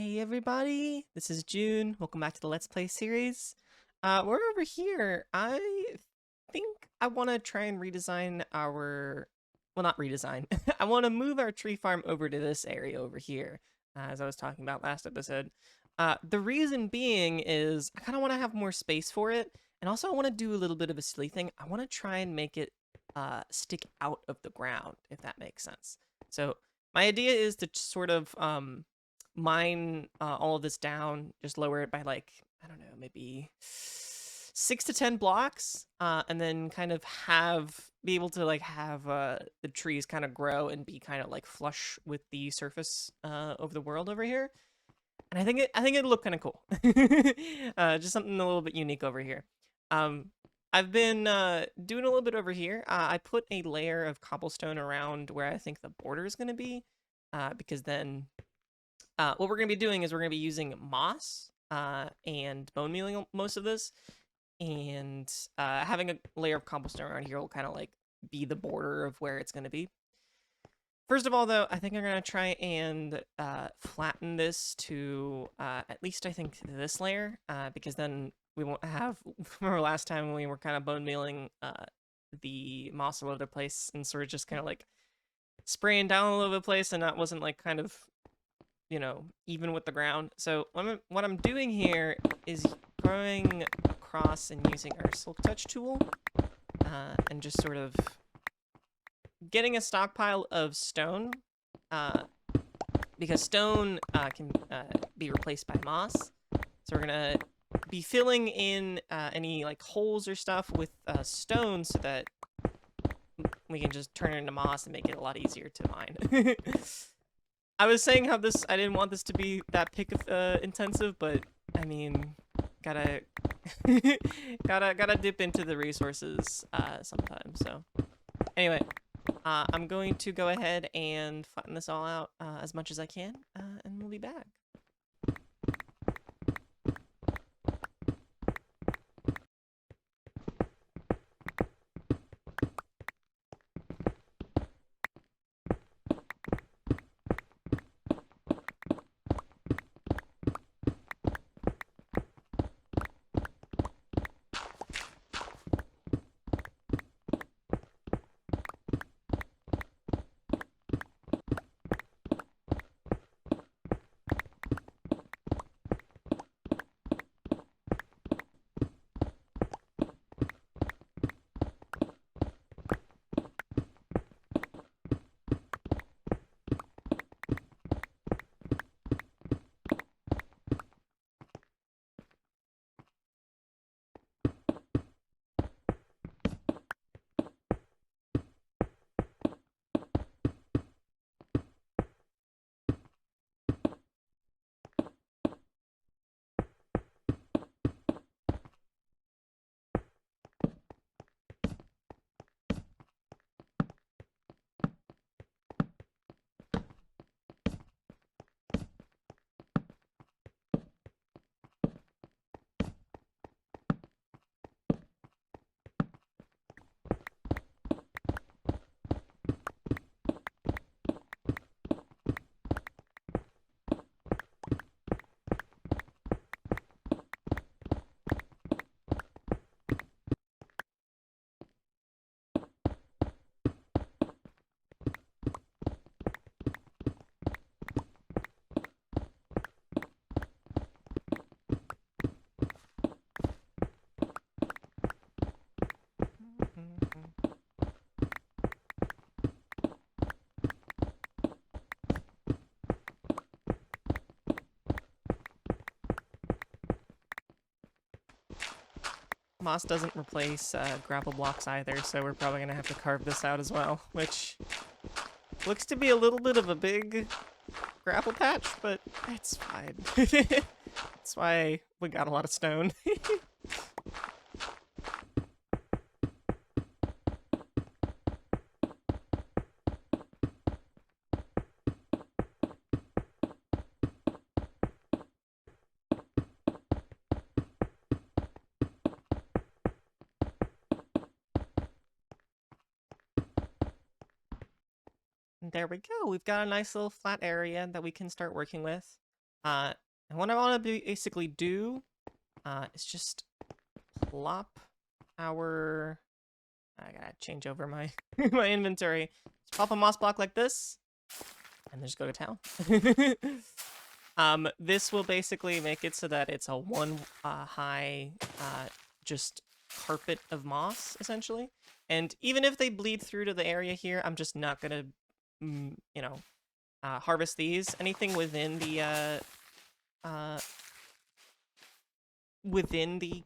Hey everybody, this is June. Welcome back to the Let's Play series. We're over here. I think I want to try and redesign our... Well, not redesign. I want to move our tree farm over to this area over here, as I was talking about last episode. The reason being is I kind of want to have more space for it, and also I want to do a little bit of a silly thing. I want to try and make it stick out of the ground, if that makes sense. So my idea is to sort of... mine all of this down, just lower it by like, I don't know, maybe 6 to 10 blocks, and then kind of be able to like have the trees kind of grow and be kind of like flush with the surface of the world over here. And I think it'll look kind of cool. Just something a little bit unique over here. Um, I've been doing a little bit over here. I put a layer of cobblestone around where I think the border is going to be, because then what we're going to be doing is we're going to be using moss and bone mealing most of this, and having a layer of cobblestone around here will kind of like be the border of where it's going to be. First of all, though, I think I'm going to try and flatten this to at least I think this layer, because then we won't have, remember last time when we were kind of bone mealing the moss all over the place and sort of just kind of like spraying down all over the place, and that wasn't like kind of, you know, even with the ground. So what I'm doing here is going across and using our silk touch tool, and just sort of getting a stockpile of stone, because stone can be replaced by moss. So we're gonna be filling in any like holes or stuff with stone so that we can just turn it into moss and make it a lot easier to mine. I was saying how I didn't want this to be that pick intensive, but I mean, gotta gotta dip into the resources sometimes. So anyway, I'm going to go ahead and flatten this all out as much as I can, and we'll be back. Moss doesn't replace gravel blocks either, so we're probably gonna have to carve this out as well, which looks to be a little bit of a big gravel patch, but it's fine. That's why we got a lot of stone. There we go. We've got a nice little flat area that we can start working with. And what I want to basically do is just plop our... I gotta change over my my inventory. Just pop a moss block like this, and then just go to town. This will basically make it so that it's a one high just carpet of moss, essentially. And even if they bleed through to the area here, I'm just not gonna, you know, harvest these. Anything within the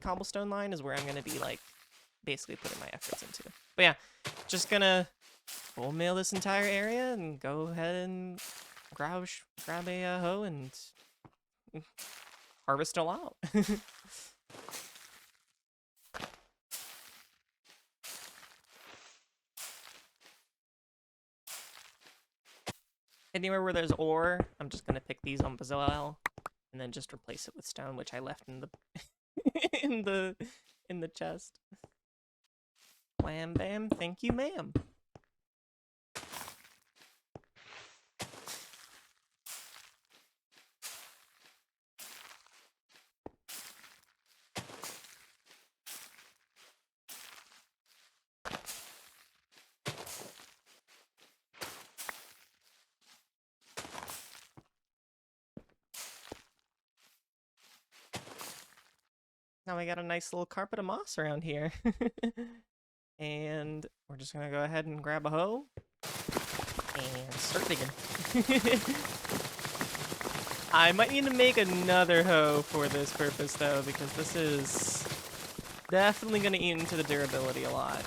cobblestone line is where I'm gonna be like basically putting my efforts into. But yeah, just gonna bone meal this entire area and go ahead and grab a hoe and harvest all out. Anywhere where there's ore, I'm just gonna pick these on Bazell and then just replace it with stone, which I left in the in the chest. Wham bam, thank you, ma'am. Now we got a nice little carpet of moss around here. And we're just gonna go ahead and grab a hoe and start digging. I might need to make another hoe for this purpose though, because this is definitely gonna eat into the durability a lot.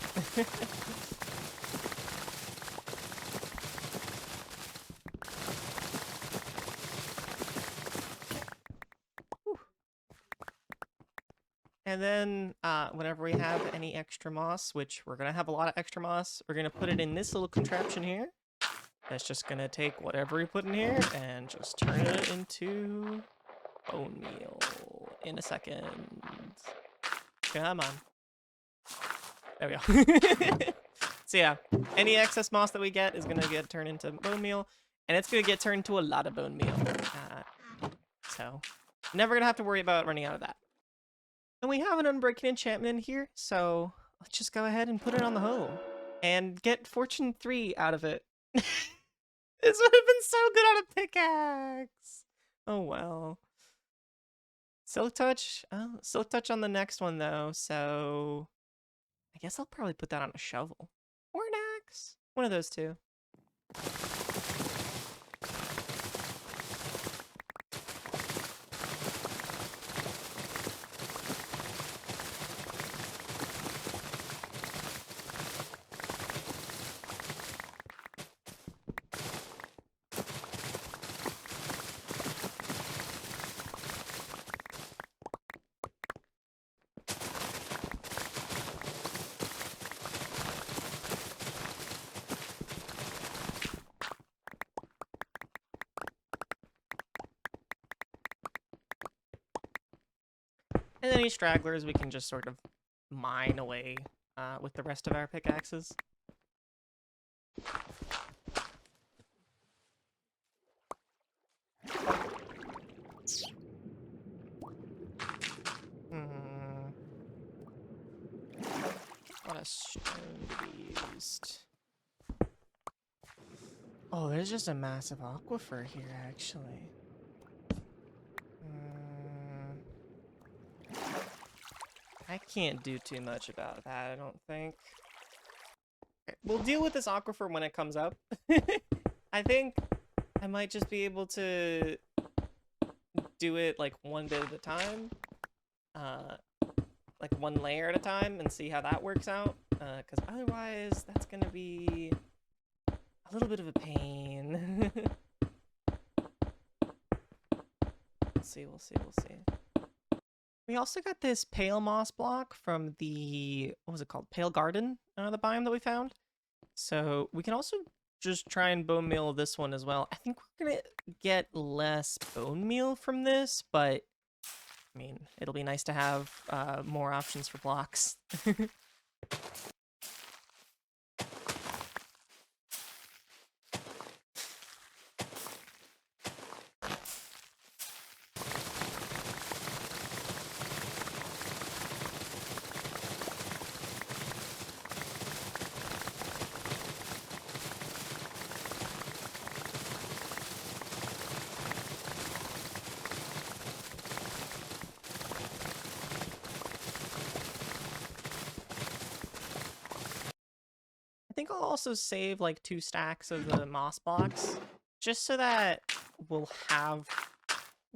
And then whenever we have any extra moss, which we're going to have a lot of extra moss, we're going to put it in this little contraption here. That's just going to take whatever we put in here and just turn it into bone meal in a second. Come on. There we go. So yeah, any excess moss that we get is going to get turned into bone meal, and it's going to get turned into a lot of bone meal. So never going to have to worry about running out of that. And we have an unbreaking enchantment in here, so let's just go ahead and put it on the hoe. And get Fortune 3 out of it. This would have been so good on a pickaxe! Oh well. Silk Touch? Oh, Silk Touch on the next one though, so... I guess I'll probably put that on a shovel. Or an axe. One of those two. And any stragglers we can just sort of mine away with the rest of our pickaxes. What a stone to be used. Oh, there's just a massive aquifer here, actually. I can't do too much about that, I don't think. Okay, we'll deal with this aquifer when it comes up. I think I might just be able to do it like one bit at a time. Like one layer at a time and see how that works out. Because otherwise, that's going to be a little bit of a pain. We'll see. We also got this pale moss block from the, what was it called? Pale Garden, the biome that we found. So we can also just try and bone meal this one as well. I think we're going to get less bone meal from this, but I mean, it'll be nice to have more options for blocks. think I'll also save like 2 stacks of the moss blocks, just so that we'll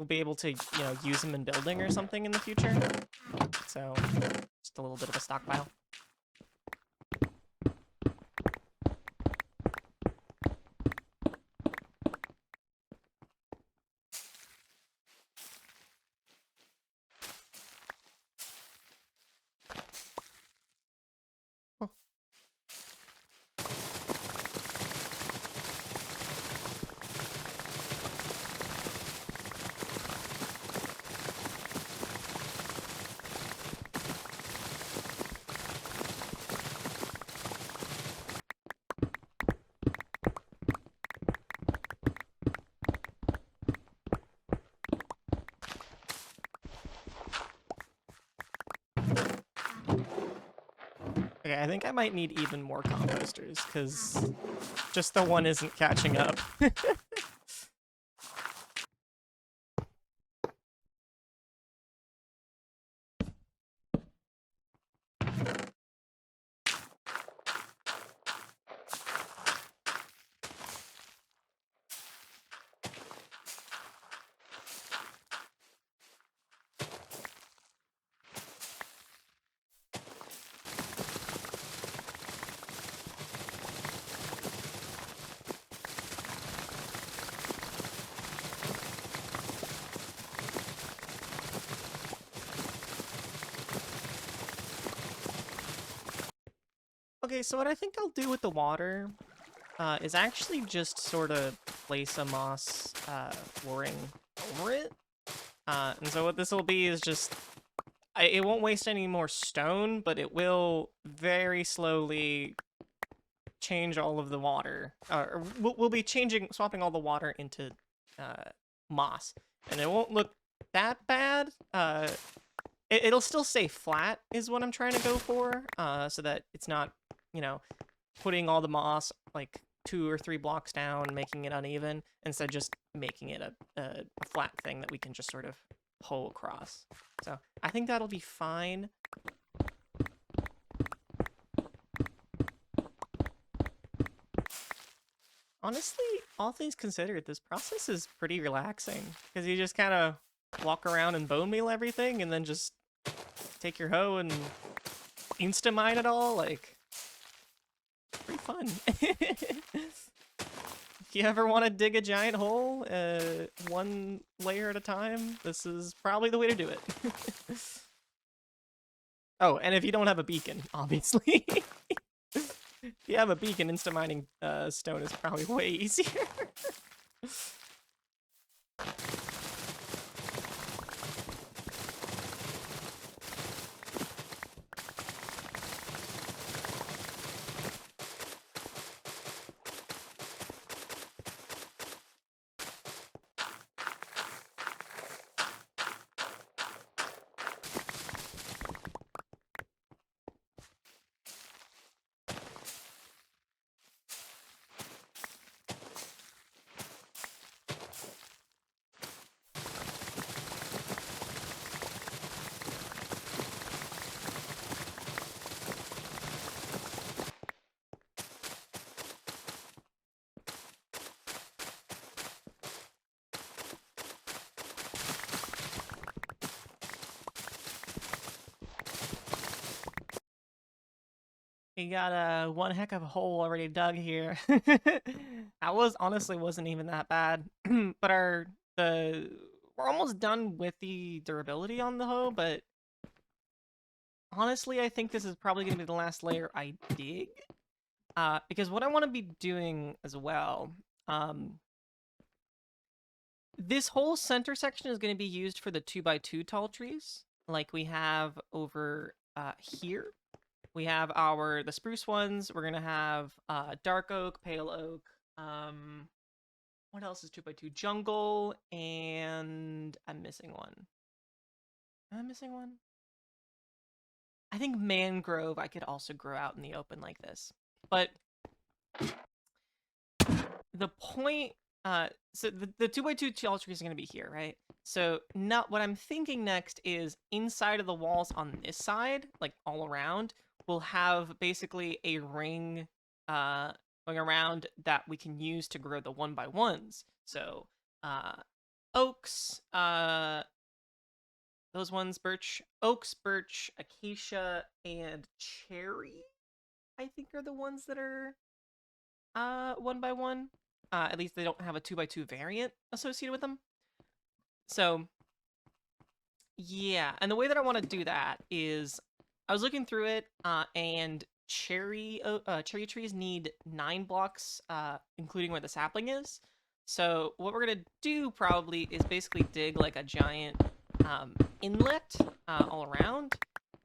be able to, use them in building or something in the future. So, just a little bit of a stockpile. Okay, I think I might need even more composters, because just the one isn't catching up. Okay, so what I think I'll do with the water is actually just sort of place a moss flooring over it. And so what this will be is just, it won't waste any more stone, but it will very slowly change all of the water. Or we'll be swapping all the water into moss. And it won't look that bad. It'll still stay flat is what I'm trying to go for, so that it's not, putting all the moss like 2 or 3 blocks down, making it uneven, instead of just making it a flat thing that we can just sort of hoe across. So I think that'll be fine. Honestly, all things considered, this process is pretty relaxing, because you just kind of walk around and bone meal everything, and then just take your hoe and insta-mine it all. Like, pretty fun. If you ever want to dig a giant hole, 1 layer at a time, this is probably the way to do it. Oh, and if you don't have a beacon, obviously. If you have a beacon, insta-mining stone is probably way easier. We got one heck of a hole already dug here. That honestly wasn't even that bad. But we're almost done with the durability on the hoe, but honestly I think this is probably gonna be the last layer I dig. Because what I want to be doing as well, this whole center section is going to be used for the 2x2 tall trees, like we have over here. We have the spruce ones. We're gonna have dark oak, pale oak. What else is 2x2? Jungle, and I'm missing one. Am I missing one? I think mangrove I could also grow out in the open like this. But the point, so the 2x2 tall trees are gonna be here, right? So now what I'm thinking next is inside of the walls on this side, like all around, we'll have basically a ring going around that we can use to grow the 1x1s. So oaks, those ones, oaks, birch, acacia, and cherry, I think are the ones that are 1x1. At least they don't have a 2x2 variant associated with them. So yeah, and the way that I want to do that is I was looking through it, and cherry trees need 9 blocks, including where the sapling is. So what we're gonna do probably is basically dig like a giant inlet all around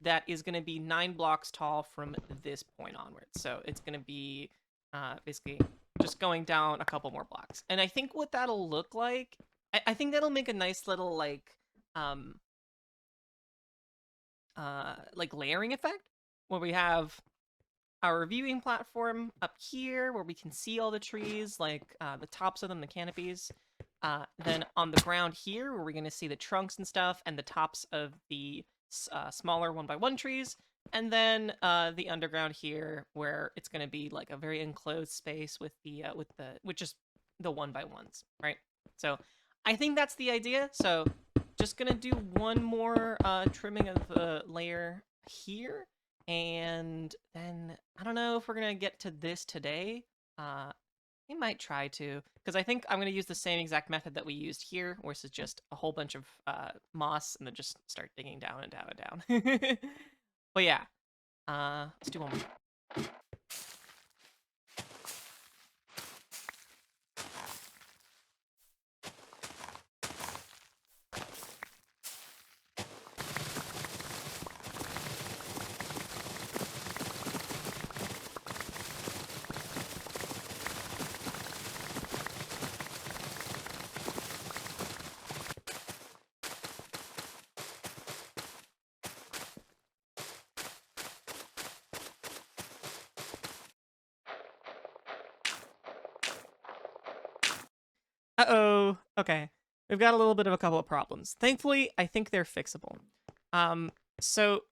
that is gonna be 9 blocks tall from this point onwards. So it's gonna be basically just going down a couple more blocks. And I think what that'll look like, I think that'll make a nice little like layering effect where we have our viewing platform up here where we can see all the trees, like the tops of them, the canopies. Then on the ground here where we're going to see the trunks and stuff and the tops of the smaller 1x1 trees. And then the underground here where it's going to be like a very enclosed space with just the 1x1s, right? So I think that's the idea. So just gonna do one more trimming of the layer here, and then I don't know if we're gonna get to this today. We might try to, because I think I'm gonna use the same exact method that we used here, where this is just a whole bunch of moss, and then just start digging down and down and down. But yeah, let's do one more. Uh-oh. Okay. We've got a little bit of a couple of problems. Thankfully, I think they're fixable. So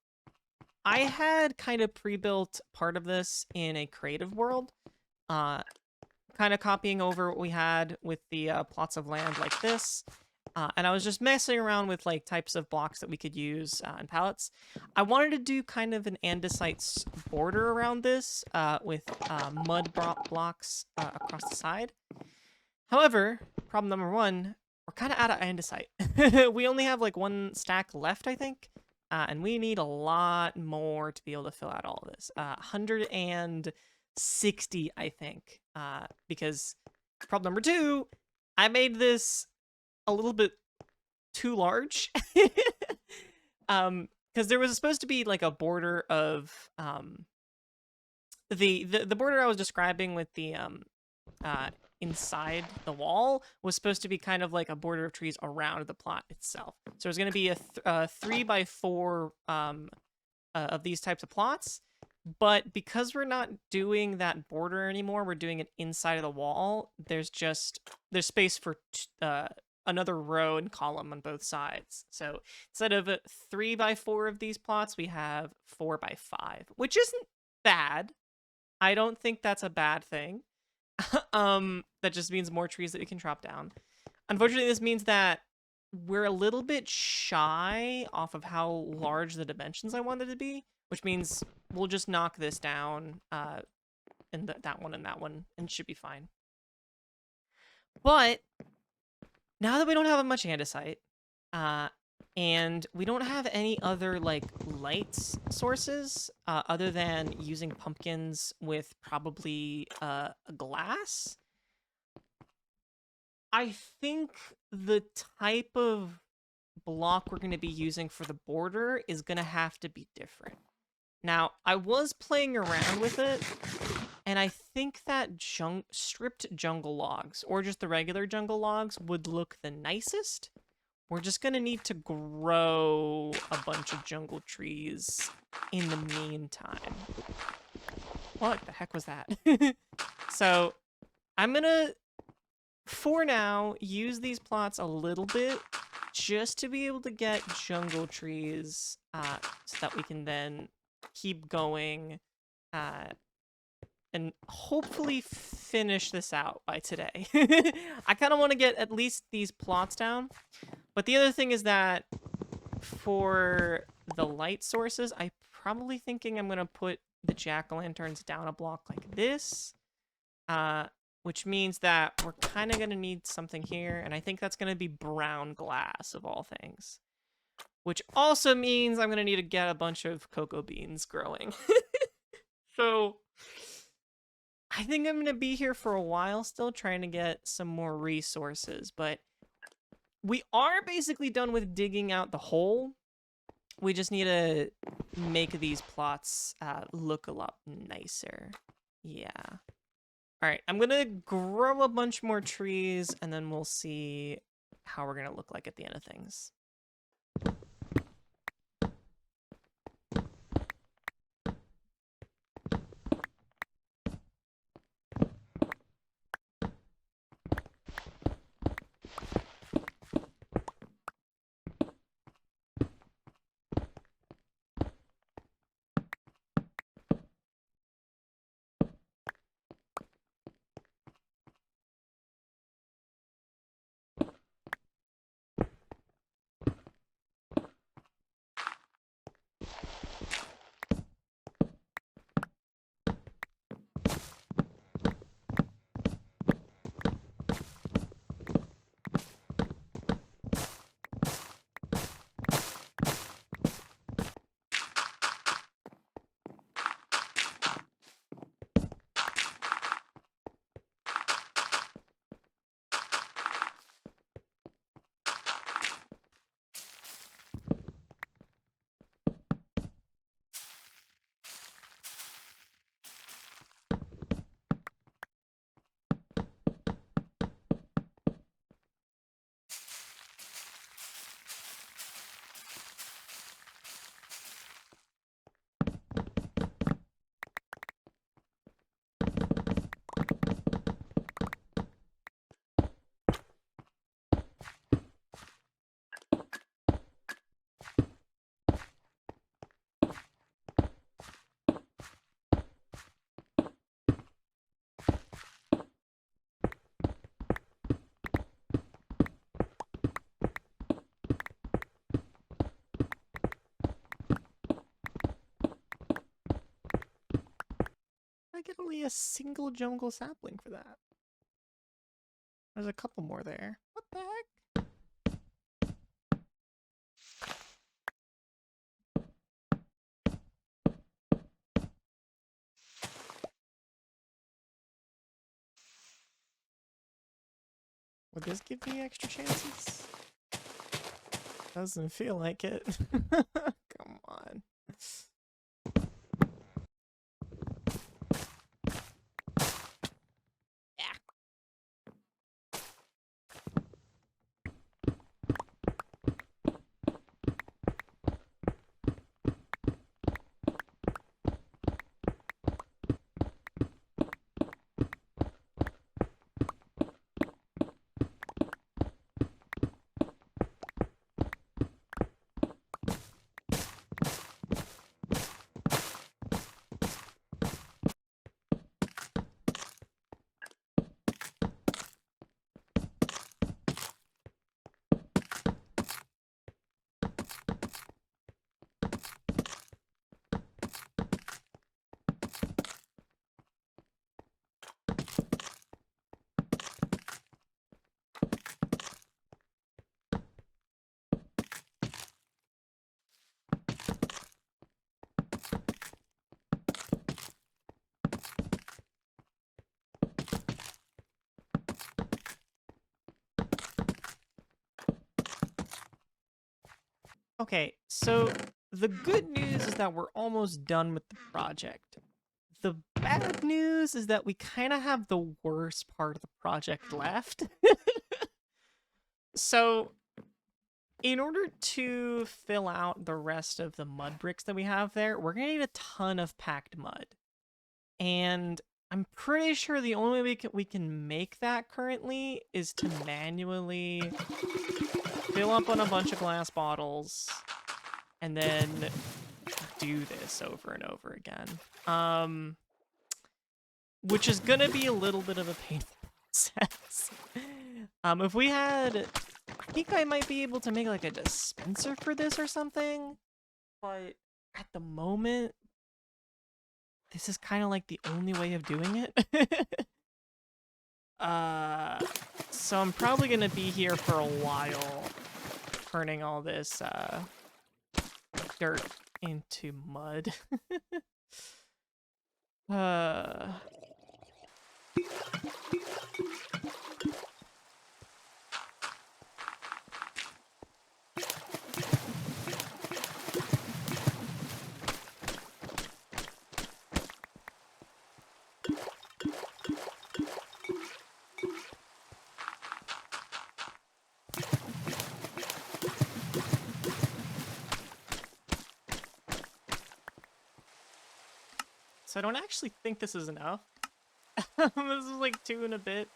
I had kind of pre-built part of this in a creative world, kind of copying over what we had with the plots of land like this. And I was just messing around with like types of blocks that we could use and pallets. I wanted to do kind of an andesite border around this with mud blocks across the side. However, problem number one, we're kind of out of andesite. We only have like 1 stack left, I think. And we need a lot more to be able to fill out all of this. 160, I think. Because problem number 2, I made this a little bit too large. Because there was supposed to be like a border of the border I was describing with the inside the wall was supposed to be kind of like a border of trees around the plot itself. So there's going to be a 3x4 of these types of plots. But because we're not doing that border anymore, we're doing it inside of the wall. There's space for another row and column on both sides. So instead of 3x4 of these plots, we have 4x5, which isn't bad. I don't think that's a bad thing. That just means more trees that we can chop down. Unfortunately, this means that we're a little bit shy off of how large the dimensions I wanted to be, which means we'll just knock this down, and that one and that one, and it should be fine. But now that we don't have much andesite, and we don't have any other like light sources other than using pumpkins with probably a glass, I think the type of block we're going to be using for the border is going to have to be different. Now, I was playing around with it, and I think that stripped jungle logs, or just the regular jungle logs, would look the nicest. We're just going to need to grow a bunch of jungle trees in the meantime. What the heck was that? So, I'm going to, for now, use these plots a little bit just to be able to get jungle trees so that we can then keep going and hopefully finish this out by today. I kind of want to get at least these plots down. But the other thing is that for the light sources, I'm probably thinking I'm going to put the jack-o'-lanterns down a block like this. Which means that we're kind of going to need something here. And I think that's going to be brown glass of all things. Which also means I'm going to need to get a bunch of cocoa beans growing. So I think I'm going to be here for a while still trying to get some more resources. But we are basically done with digging out the hole. We just need to make these plots look a lot nicer. Yeah. All right, I'm going to grow a bunch more trees, and then we'll see how we're going to look like at the end of things. I get only a single jungle sapling for that. There's a couple more there. What the heck? Would this give me extra chances? Doesn't feel like it. Come on. Okay, so the good news is that we're almost done with the project. The bad news is that we kind of have the worst part of the project left. So, in order to fill out the rest of the mud bricks that we have there, we're going to need a ton of packed mud. And I'm pretty sure the only way we can make that currently is to manually fill up on a bunch of glass bottles and then do this over and over again. which is gonna be a little bit of a painful process. If we had, I think I might be able to make like a dispenser for this or something, but at the moment, this is kind of like the only way of doing it. So I'm probably gonna be here for a while, turning all this dirt into mud. So I don't actually think this is enough. This is like 2 and a bit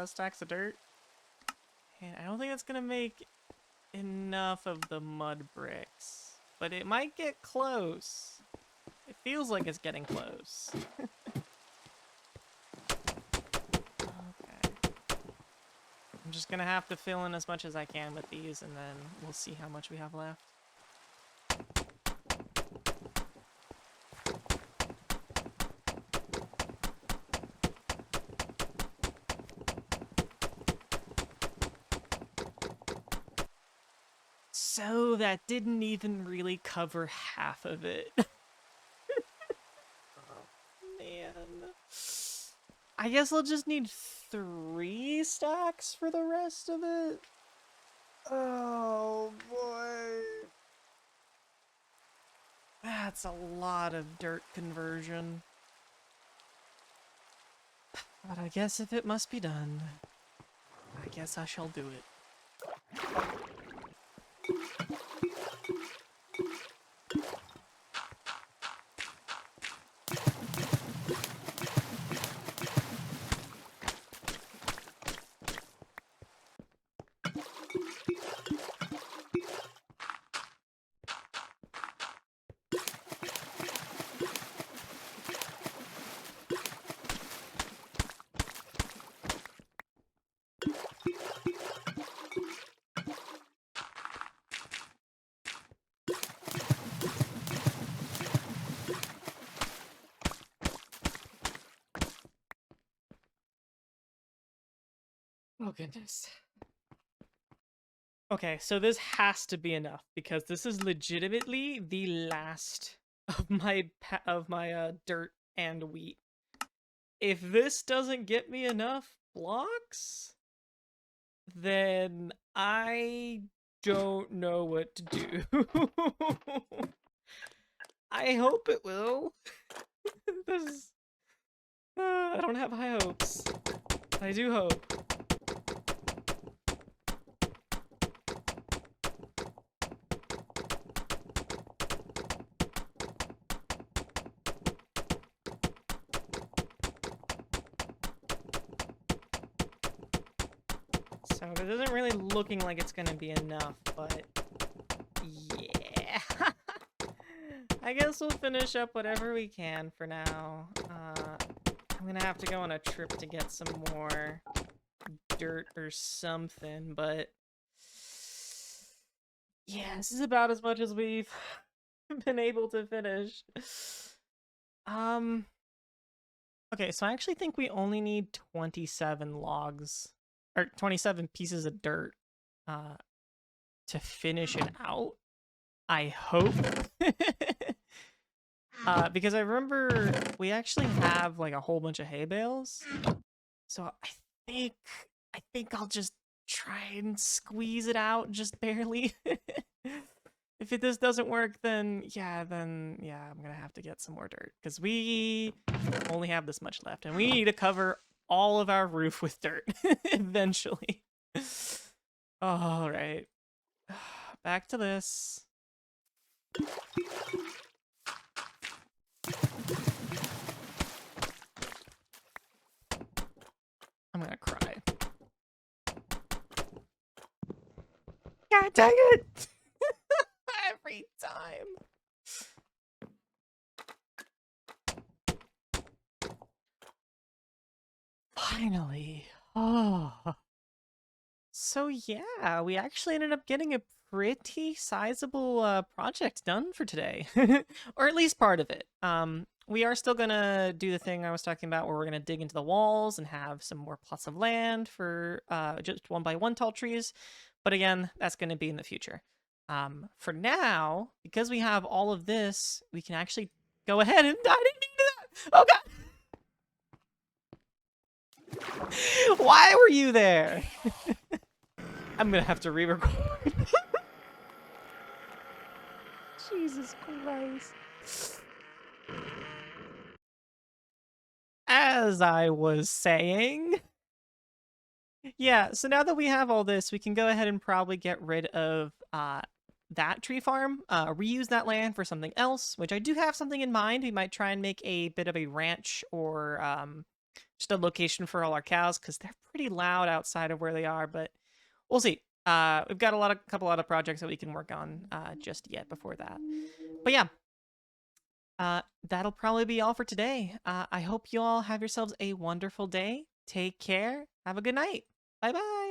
stacks of dirt. And I don't think that's gonna make enough of the mud bricks. But it might get close. It feels like it's getting close. Okay. I'm just gonna have to fill in as much as I can with these, and then we'll see how much we have left. So that didn't even really cover half of it. Oh, man. I guess I'll just need 3 stacks for the rest of it. Oh, boy. That's a lot of dirt conversion. But I guess if it must be done, I guess I shall do it. Oh, goodness. Okay, so this has to be enough because this is legitimately the last of my dirt and wheat. If this doesn't get me enough blocks, then I don't know what to do. I hope it will. This I don't have high hopes. I do hope. So it isn't really looking like it's gonna be enough, but yeah. I guess we'll finish up whatever we can for now. I'm gonna have to go on a trip to get some more dirt or something, but yeah, this is about as much as we've been able to finish. Okay, so I actually think we only need 27 logs, or 27 pieces of dirt, to finish it out. I hope. Because I remember we actually have like a whole bunch of hay bales. So I think I'll just try and squeeze it out just barely. If this doesn't work, then yeah, I'm gonna have to get some more dirt because we only have this much left, and we need to cover all of our roof with dirt eventually. All right, back to this. I'm gonna cry. God dang it! Every time. Finally. Oh. So yeah, we actually ended up getting a pretty sizable project done for today, or at least part of it. We are still gonna do the thing I was talking about, where we're gonna dig into the walls and have some more plots of land for just 1x1 tall trees. But again, that's gonna be in the future. For now, because we have all of this, we can actually go ahead and I didn't mean to that. Oh god, why were you there? I'm gonna have to re-record. Jesus Christ. As I was saying. Yeah, so now that we have all this, we can go ahead and probably get rid of that tree farm, reuse that land for something else, which I do have something in mind. We might try and make a bit of a ranch or just a location for all our cows, because they're pretty loud outside of where they are, but we'll see. We've got a couple other projects that we can work on just yet before that. But yeah, that'll probably be all for today. I hope you all have yourselves a wonderful day. Take care. Have a good night. Bye bye.